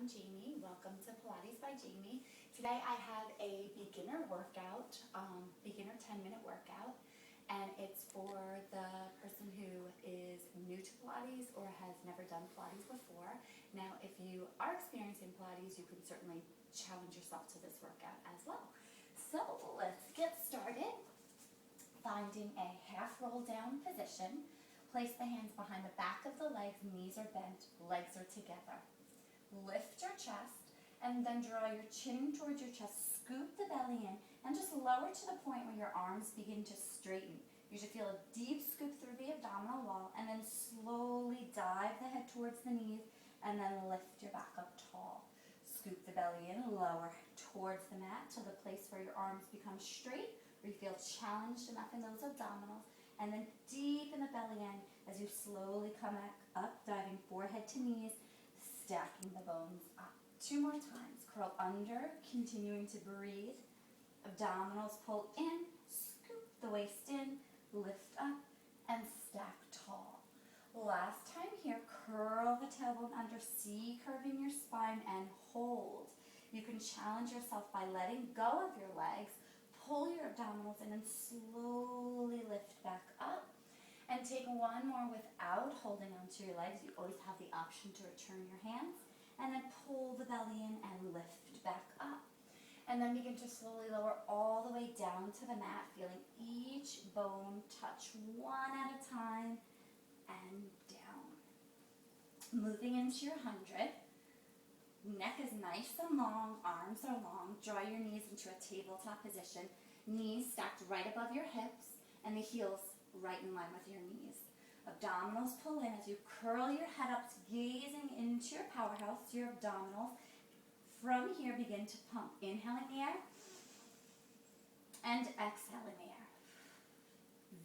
I'm Jamie. Welcome to Pilates by Jamie. Today I have a beginner workout, beginner 10-minute workout, and it's for the person who is new to Pilates or has never done Pilates before. Now, if you are experiencing Pilates, you can certainly challenge yourself to this workout as well. So let's get started. Finding a half roll down position. Place the hands behind the back of the legs, knees are bent, legs are together. Lift your chest and then draw your chin towards your chest, scoop the belly in, and just lower to the point where your arms begin to straighten. You should feel a deep scoop through the abdominal wall and then slowly dive the head towards the knees and then lift your back up tall. Scoop the belly in, lower towards the mat to the place where your arms become straight, where you feel challenged enough in those abdominals, and then deepen the belly in as you slowly come back up, diving forehead to knees, stacking the bones up. 2 more times. Curl under, continuing to breathe. Abdominals pull in, scoop the waist in, lift up, and stack tall. Last time here, curl the tailbone under, C curving your spine, and hold. You can challenge yourself by letting go of your legs, pull your abdominals in, and slowly lift back up. And take one more without holding onto your legs. You always have the option to return your hands. And then pull the belly in and lift back up. And then begin to slowly lower all the way down to the mat, feeling each bone touch one at a time and down. Moving into your 100. Neck is nice and long, arms are long. Draw your knees into a tabletop position. Knees stacked right above your hips and the heels right in line with your knees. Abdominals pull in as you curl your head up, gazing into your powerhouse, your abdominals. From here, begin to pump. Inhale in the air and exhale in the air.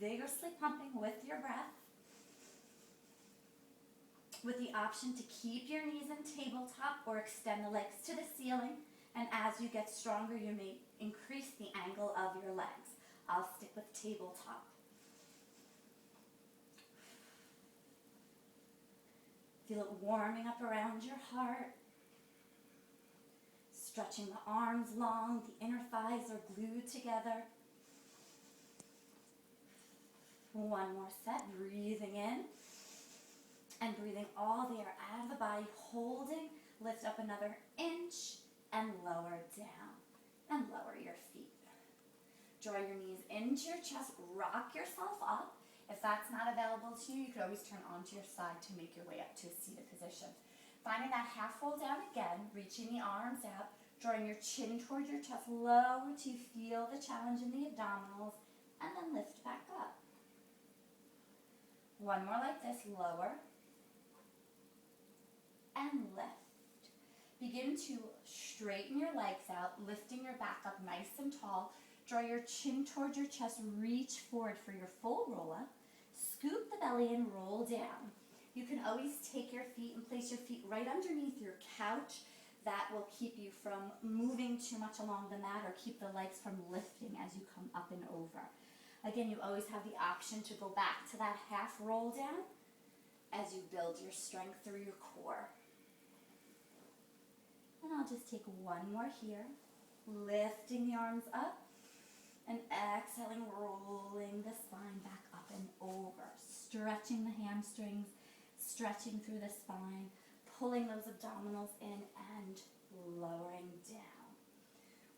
Vigorously pumping with your breath, with the option to keep your knees in tabletop or extend the legs to the ceiling. And as you get stronger, you may increase the angle of your legs. I'll stick with tabletop. Feel it warming up around your heart. Stretching the arms long, the inner thighs are glued together. One more set, breathing in and breathing all the air out of the body, holding, lift up another inch and lower down and lower your feet. Draw your knees into your chest, rock yourself up. If that's not available to you, you could always turn onto your side to make your way up to a seated position. Finding that half roll down again, reaching the arms out, drawing your chin towards your chest, lower to feel the challenge in the abdominals, and then lift back up. One more like this, lower, and lift. Begin to straighten your legs out, lifting your back up nice and tall. Draw your chin towards your chest, reach forward for your full roll up. Scoop the belly and roll down. You can always take your feet and place your feet right underneath your couch. That will keep you from moving too much along the mat or keep the legs from lifting as you come up and over. Again, you always have the option to go back to that half roll down as you build your strength through your core. And I'll just take one more here, lifting the arms up. And exhaling, rolling the spine back up and over. Stretching the hamstrings, stretching through the spine, pulling those abdominals in and lowering down.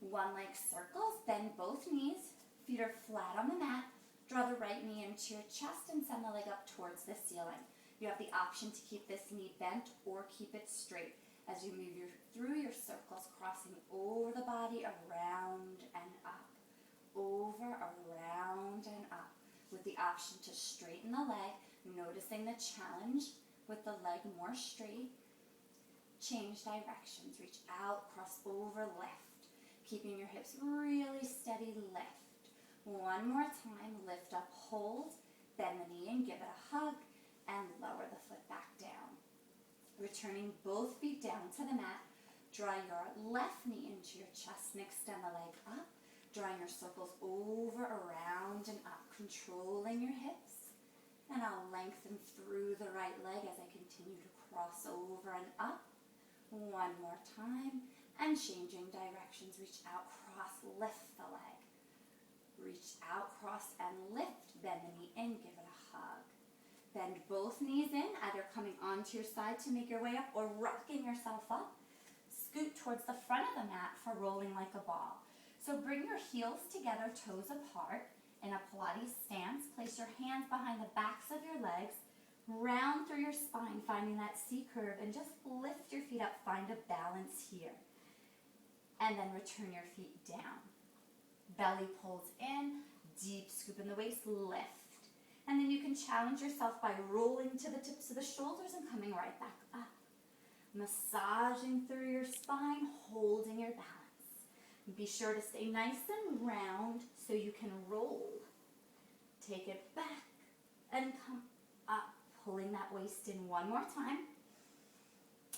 One leg circles, bend both knees, feet are flat on the mat. Draw the right knee into your chest and send the leg up towards the ceiling. You have the option to keep this knee bent or keep it straight as you move through your circles, crossing over the body, around and up. Over, around, and up, with the option to straighten the leg, noticing the challenge with the leg more straight. Change directions, reach out, cross over, lift, keeping your hips really steady, lift. One more time, lift up, hold, bend the knee and give it a hug, and lower the foot back down. Returning both feet down to the mat, draw your left knee into your chest and extend the leg up. Drawing your circles over, around, and up, controlling your hips. And I'll lengthen through the right leg as I continue to cross over and up. One more time. And changing directions. Reach out, cross, lift the leg. Reach out, cross, and lift. Bend the knee in, give it a hug. Bend both knees in, either coming onto your side to make your way up or rocking yourself up. Scoot towards the front of the mat for rolling like a ball. So bring your heels together, toes apart. In a Pilates stance, place your hands behind the backs of your legs. Round through your spine, finding that C curve, and just lift your feet up. Find a balance here. And then return your feet down. Belly pulls in, deep scoop in the waist, lift. And then you can challenge yourself by rolling to the tips of the shoulders and coming right back up. Massaging through your spine, holding your balance. Be sure to stay nice and round so you can roll. Take it back and come up, pulling that waist in one more time.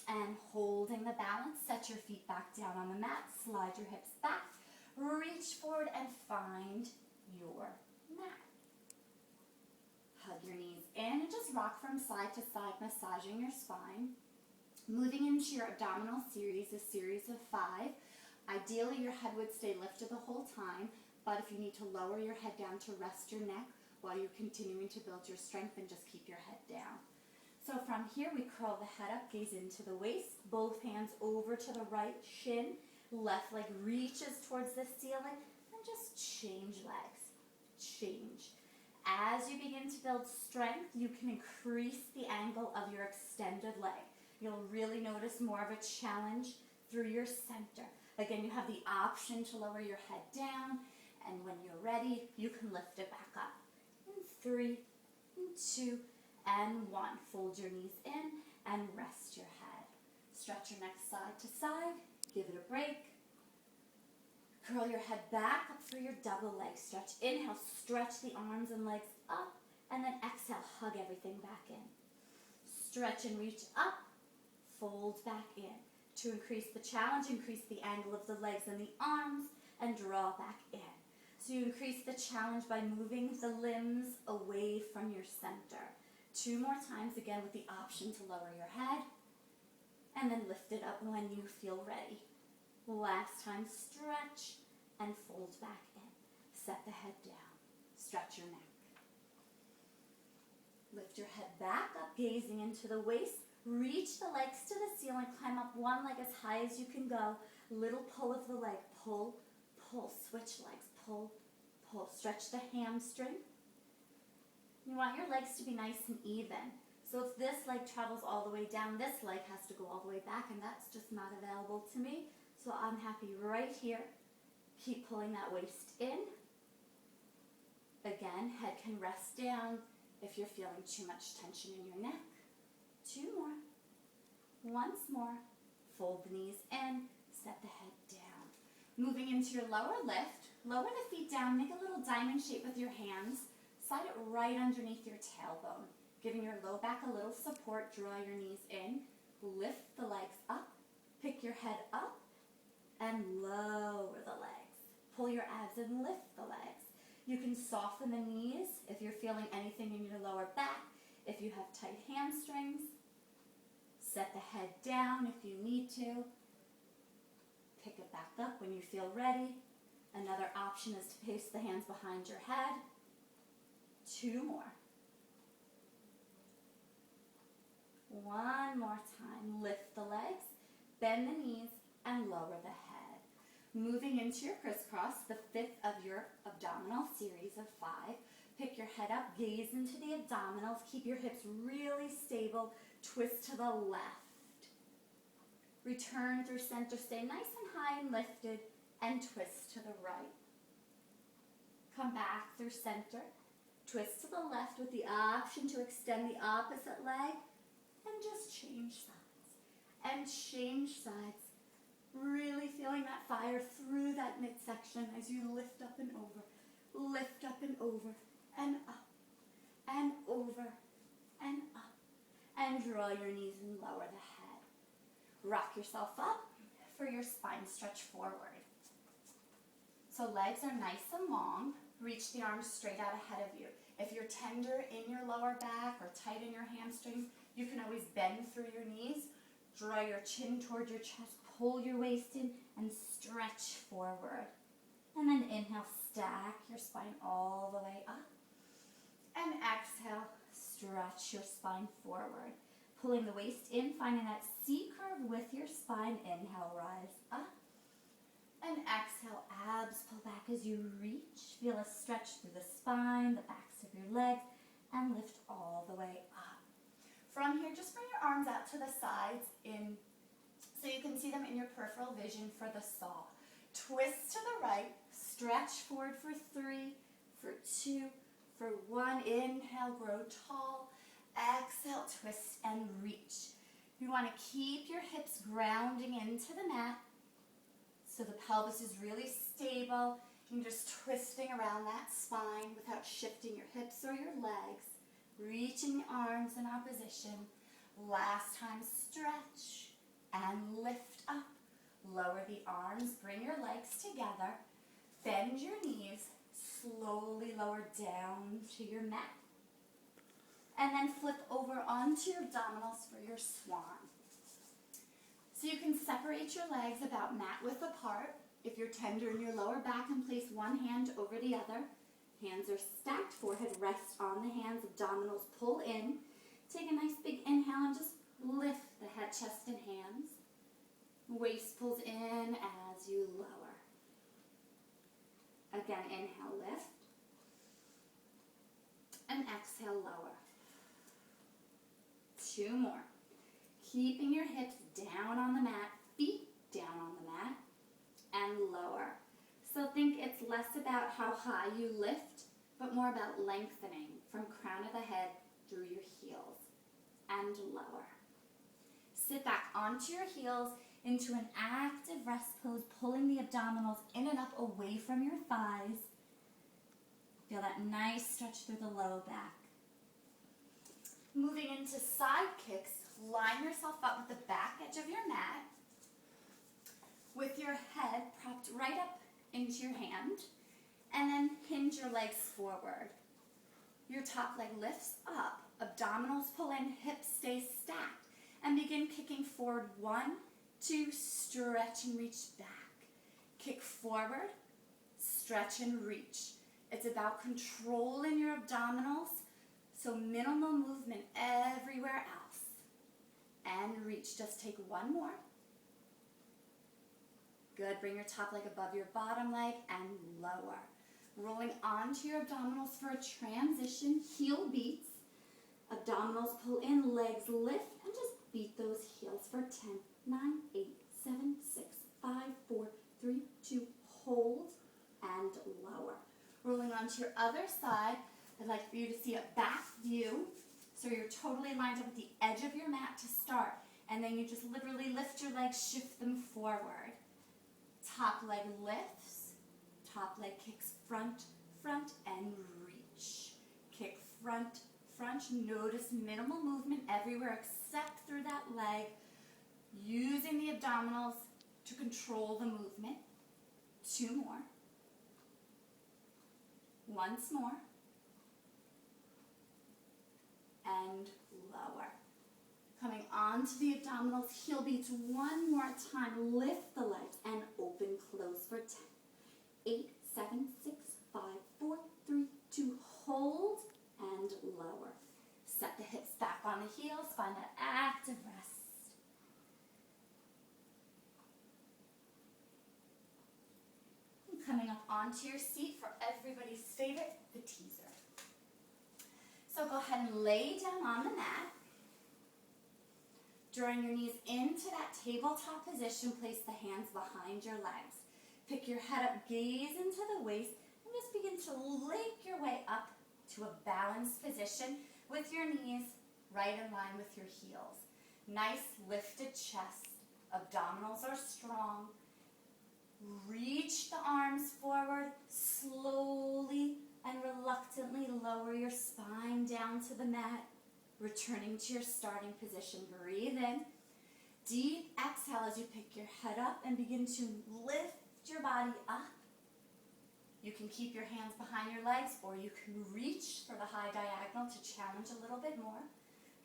And holding the balance, set your feet back down on the mat, slide your hips back, reach forward and find your mat. Hug your knees in and just rock from side to side, massaging your spine. Moving into your abdominal series, a series of 5. Ideally, your head would stay lifted the whole time, but if you need to lower your head down to rest your neck while you're continuing to build your strength, then just keep your head down. So from here, we curl the head up, gaze into the waist, both hands over to the right shin, left leg reaches towards the ceiling, and just change legs. Change. As you begin to build strength, you can increase the angle of your extended leg. You'll really notice more of a challenge through your center. Again, you have the option to lower your head down, and when you're ready, you can lift it back up. In 3, in 2, and 1. Fold your knees in and rest your head. Stretch your neck side to side. Give it a break. Curl your head back up through your double leg stretch. Inhale, stretch the arms and legs up, and then exhale, hug everything back in. Stretch and reach up, fold back in. To increase the challenge, increase the angle of the legs and the arms, and draw back in. So you increase the challenge by moving the limbs away from your center. 2 more times, again with the option to lower your head, and then lift it up when you feel ready. Last time, stretch and fold back in. Set the head down. Stretch your neck. Lift your head back up, gazing into the waist. Reach the legs to the ceiling. Climb up one leg as high as you can go. Little pull of the leg. Pull, pull. Switch legs. Pull, pull. Stretch the hamstring. You want your legs to be nice and even. So if this leg travels all the way down, this leg has to go all the way back, and that's just not available to me. So I'm happy right here. Keep pulling that waist in. Again, head can rest down if you're feeling too much tension in your neck. 2 more. Once more. Fold the knees in. Set the head down. Moving into your lower lift. Lower the feet down. Make a little diamond shape with your hands. Slide it right underneath your tailbone. Giving your low back a little support. Draw your knees in. Lift the legs up. Pick your head up. And lower the legs. Pull your abs and lift the legs. You can soften the knees if you're feeling anything in your lower back. If you have tight hamstrings, set the head down if you need to. Pick it back up when you feel ready. Another option is to place the hands behind your head. 2 more. 1 more time. Lift the legs, bend the knees, and lower the head. Moving into your crisscross, the 5th of your abdominal series of 5. Pick your head up, gaze into the abdominals, keep your hips really stable, twist to the left. Return through center, stay nice and high and lifted, and twist to the right. Come back through center, twist to the left with the option to extend the opposite leg, and just change sides. And change sides. Really feeling that fire through that midsection as you lift up and over. Lift up and over. And up, and over, and up, and draw your knees and lower the head. Rock yourself up for your spine stretch forward. So legs are nice and long. Reach the arms straight out ahead of you. If you're tender in your lower back or tight in your hamstrings, you can always bend through your knees, Draw your chin toward your chest, pull your waist in, and stretch forward. And then inhale, stack your spine all the way up. And exhale, stretch your spine forward. Pulling the waist in, finding that C curve with your spine. Inhale, rise up. And exhale, abs pull back as you reach. Feel a stretch through the spine, the backs of your legs, and lift all the way up. From here, just bring your arms out to the sides so you can see them in your peripheral vision for the saw. Twist to the right, stretch forward for 3, for 2, for 1. Inhale, grow tall. Exhale, twist and reach. You want to keep your hips grounding into the mat so the pelvis is really stable. You're just twisting around that spine without shifting your hips or your legs. Reaching the arms in opposition. Last time, stretch and lift up. Lower the arms, bring your legs together. Bend your knees, slowly lower down to your mat. And then flip over onto your abdominals for your swan. So you can separate your legs about mat width apart. If you're tender in your lower back, and place one hand over the other. Hands are stacked, forehead rests on the hands, abdominals pull in. Take a nice big inhale and just lift the head, chest, and hands. Waist pulls in as you lower. Again, inhale, lift. And exhale, lower. 2 more. Keeping your hips down on the mat, feet down on the mat, and lower. So think it's less about how high you lift, but more about lengthening from crown of the head through your heels, and lower. Sit back onto your heels into an active rest pose, pulling the abdominals in and up away from your thighs. Feel that nice stretch through the low back. Moving into side kicks, line yourself up with the back edge of your mat, with your head propped right up into your hand, and then hinge your legs forward. Your top leg lifts up, abdominals pull in, hips stay stacked, and begin kicking forward. 1, 2, stretch and reach back. Kick forward, stretch and reach. It's about controlling your abdominals, so minimal movement everywhere else. And reach, just take 1 more. Good, bring your top leg above your bottom leg and lower. Rolling onto your abdominals for a transition, heel beats. Abdominals pull in, legs lift, and just beat those heels for 10, 9, 8, 7, 6, 5, 4, 3, 2, hold, and lower. Rolling onto your other side, I'd like for you to see a back view. So you're totally lined up with the edge of your mat to start. And then you just literally lift your legs, shift them forward. Top leg lifts, top leg kicks front, front, and reach. Kick front, front. Notice minimal movement everywhere except through that leg. Using the abdominals to control the movement. 2 more. Once more. And lower. Coming onto the abdominals, heel beats 1 more time. Lift the legs and open, close for 10, 8, 7, 6, 5, 4, 3, 2, hold, and lower. Set the hips back on the heels, find that active rest. And coming up onto your seat for everybody's favorite, the teaser. So go ahead and lay down on the mat. Drawing your knees into that tabletop position, place the hands behind your legs. Pick your head up, gaze into the waist, and just begin to link your way up to a balanced position with your knees right in line with your heels. Nice lifted chest, abdominals are strong. Reach the arms forward, slowly and reluctantly lower your spine down to the mat. Returning to your starting position, breathe in. Deep exhale as you pick your head up and begin to lift your body up. You can keep your hands behind your legs, or you can reach for the high diagonal to challenge a little bit more.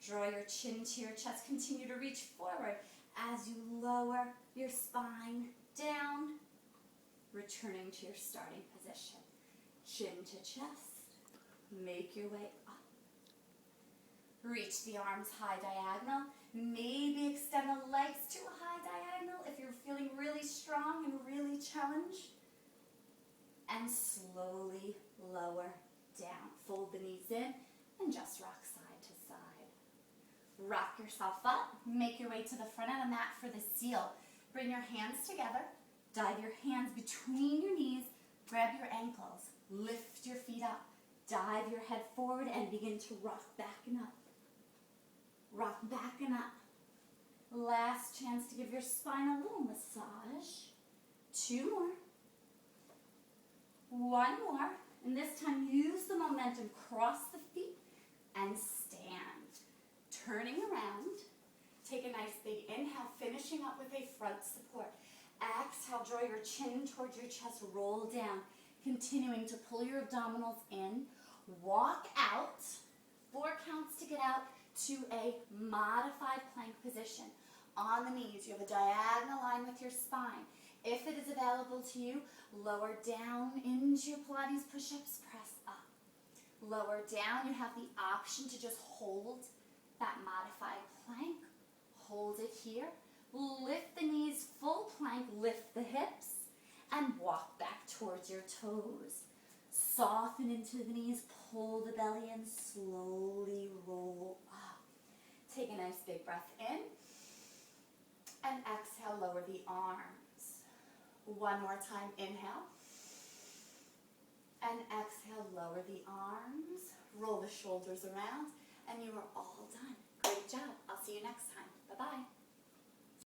Draw your chin to your chest, continue to reach forward as you lower your spine down, returning to your starting position. Chin to chest, make your way up. Reach the arms high diagonal. Maybe extend the legs to a high diagonal if you're feeling really strong and really challenged. And slowly lower down. Fold the knees in and just rock side to side. Rock yourself up. Make your way to the front of the mat for the seal. Bring your hands together. Dive your hands between your knees. Grab your ankles. Lift your feet up. Dive your head forward and begin to rock back and up. Rock back and up. Last chance to give your spine a little massage. 2 more. 1 more. And this time use the momentum. Cross the feet and stand. Turning around. Take a nice big inhale, finishing up with a front support. Exhale, draw your chin towards your chest, roll down. Continuing to pull your abdominals in. Walk out. 4 counts to get out to a modified plank position. On the knees, you have a diagonal line with your spine. If it is available to you, lower down into your Pilates push-ups, press up. Lower down, you have the option to just hold that modified plank. Hold it here. Lift the knees, full plank, lift the hips, and walk back towards your toes. Soften into the knees, pull the belly in, slowly roll up. Take a nice big breath in, and exhale, lower the arms. 1 more time, inhale, and exhale, lower the arms. Roll the shoulders around, and you are all done. Great job. I'll see you next time. Bye-bye.